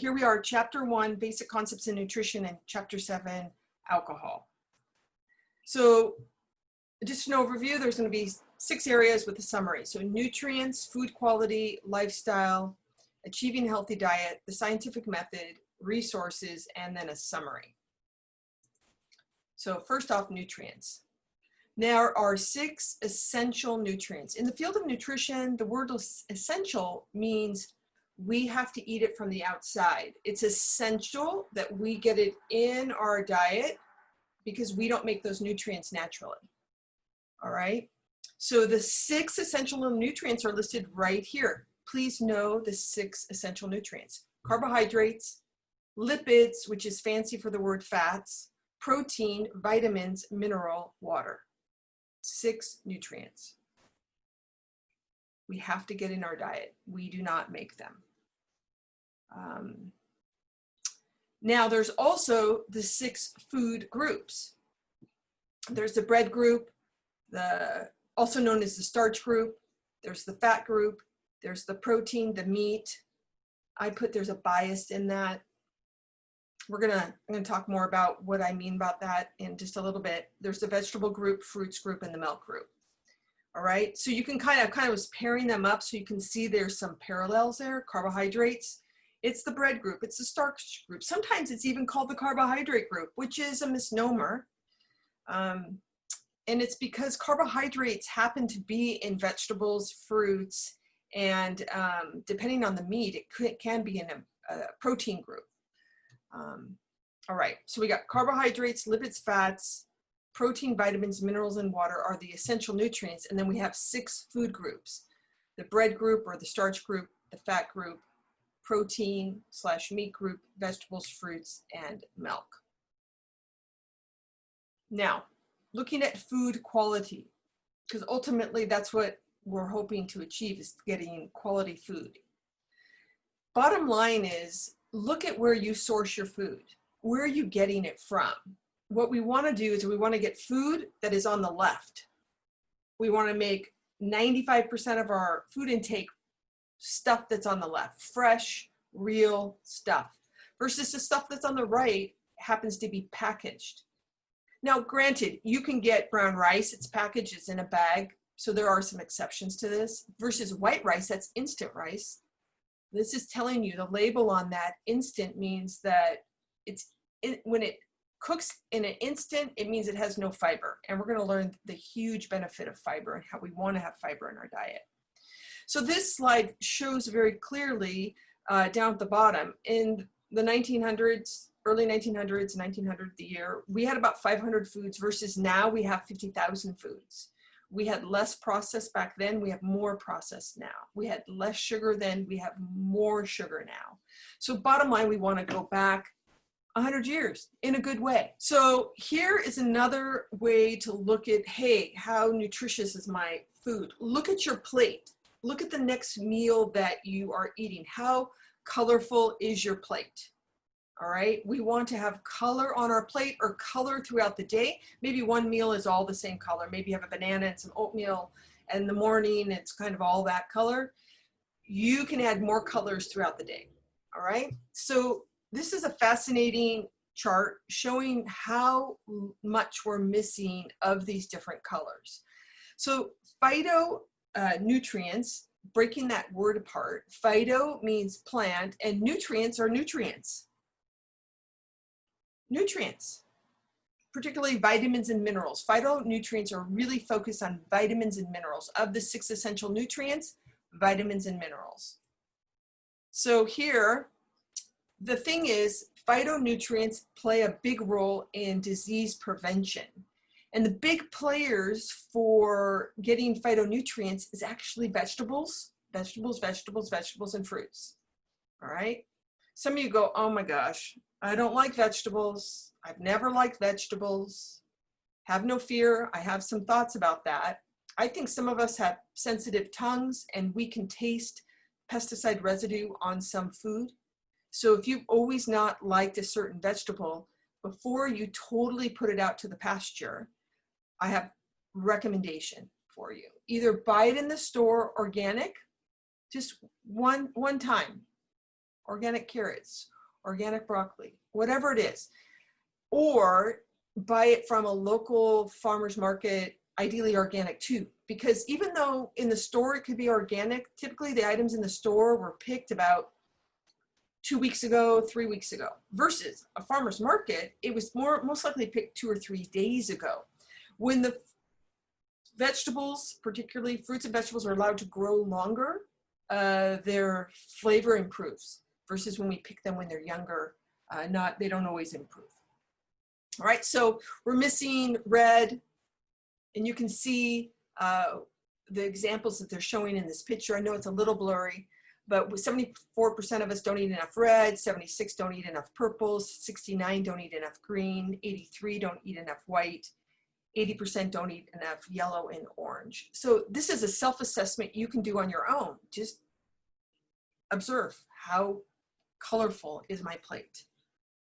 Here we are, Chapter 1, Basic Concepts in Nutrition, and Chapter 7, Alcohol. So just an overview, there's going to be 6 areas with a summary. So nutrients, food quality, lifestyle, achieving healthy diet, the scientific method, resources, and then a summary. So first off, nutrients. There are 6 essential nutrients. In the field of nutrition, the word essential means we have to eat it from the outside. It's essential that we get it in our diet because we don't make those nutrients naturally. All right. So the 6 essential nutrients are listed right here. Please know the 6 essential nutrients: carbohydrates, lipids, which is fancy for the word fats, protein, vitamins, mineral, water. 6 nutrients. We have to get in our diet. We do not make them. Now there's also the 6 food groups. There's the bread group, also known as the starch group. There's the fat group. There's the protein, the meat. There's a bias in that. I'm gonna talk more about what I mean about that in just a little bit. There's the vegetable group, fruits group, and the milk group. All right, so you can kind of was pairing them up so you can see there's some parallels there. Carbohydrates, it's the bread group, it's the starch group. Sometimes it's even called the carbohydrate group, which is a misnomer. And it's because carbohydrates happen to be in vegetables, fruits, and depending on the meat, it can be in a protein group. All right, so we got carbohydrates, lipids, fats, protein, vitamins, minerals, and water are the essential nutrients. And then we have 6 food groups: the bread group or the starch group, the fat group, protein/meat group, vegetables, fruits, and milk. Now, looking at food quality, because ultimately that's what we're hoping to achieve, is getting quality food. Bottom line is, look at where you source your food. Where are you getting it from? What we want to do is we want to get food that is on the left. We want to make 95% of our food intake stuff that's on the left, fresh, real stuff, versus the stuff that's on the right happens to be packaged. Now, granted, you can get brown rice, it's packaged, it's in a bag, so there are some exceptions to this, versus white rice, that's instant rice. This is telling you the label on that instant means that when it cooks in an instant, it means it has no fiber. And we're going to learn the huge benefit of fiber and how we want to have fiber in our diet. So this slide shows very clearly down at the bottom, in the 1900s, early 1900s, 1900 the year, we had about 500 foods versus now we have 50,000 foods. We had less processed back then, we have more processed now. We had less sugar then, we have more sugar now. So bottom line, we want to go back 100 years in a good way. So here is another way to look at, hey, how nutritious is my food? Look at your plate. Look at the next meal that you are eating. How colorful is your plate? All right, we want to have color on our plate or color throughout the day. Maybe one meal is all the same color. Maybe you have a banana and some oatmeal, and in the morning it's kind of all that color. You can add more colors throughout the day. All right, so this is a fascinating chart showing how much we're missing of these different colors. So phytonutrients, breaking that word apart, phyto means plant and nutrients are nutrients. Nutrients, particularly vitamins and minerals. Phytonutrients are really focused on vitamins and minerals. Of the 6 essential nutrients, vitamins and minerals. So here, the thing is, phytonutrients play a big role in disease prevention. And the big players for getting phytonutrients is actually vegetables, and fruits. All right? Some of you go, oh my gosh, I don't like vegetables. I've never liked vegetables. Have no fear. I have some thoughts about that. I think some of us have sensitive tongues and we can taste pesticide residue on some food. So if you've always not liked a certain vegetable, before you totally put it out to the pasture, I have a recommendation for you. Either buy it in the store organic, just one time, organic carrots, organic broccoli, whatever it is. Or buy it from a local farmer's market, ideally organic too. Because even though in the store it could be organic, typically the items in the store were picked about 2 weeks ago, 3 weeks ago, versus a farmer's market, it was most likely picked 2 or 3 days ago. When the vegetables, particularly fruits and vegetables, are allowed to grow longer, their flavor improves, versus when we pick them when they're younger, they don't always improve. All right, so we're missing red, and you can see the examples that they're showing in this picture. I know it's a little blurry, but 74% of us don't eat enough red, 76 don't eat enough purples, 69 don't eat enough green, 83 don't eat enough white, 80% don't eat enough yellow and orange. So this is a self-assessment you can do on your own. Just observe, how colorful is my plate?